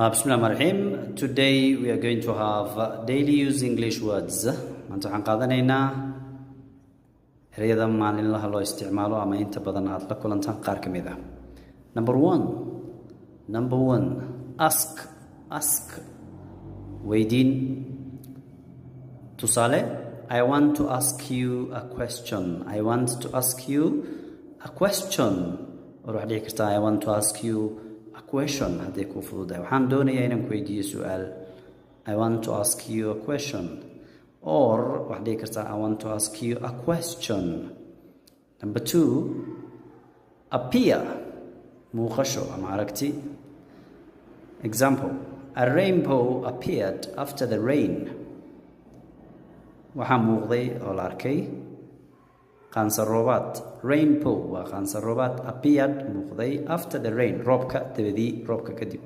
Bismillahirrahmanirrahim. Today we are going to have daily use English words. Maanta waxaan qaadanaynaa ereyada maalinlaha loo isticmaalo ama inta badan aad la kulantaan qaar ka mid ah. Number one, ask. Weydiin. Tusaale, I want to ask you a question. I want to ask you a question. Or waxaad dhihi kartaa, I want to ask you a question haddii kuu fududahay. Waxaan doonayaa inaan ku weydiiyo su'aal. I want to ask you a question. Or waxaad dhihi kartaa, I want to ask you a question. Number 2, appear. Muuqasho ama aragti. Example, a rainbow appeared after the rain. Waxaa muuqday oo la arkay qansaroobaad. Rainbow waa qansaroobaad. Appeared muuqday after the rain. Roobka dabadii, roobka kadib.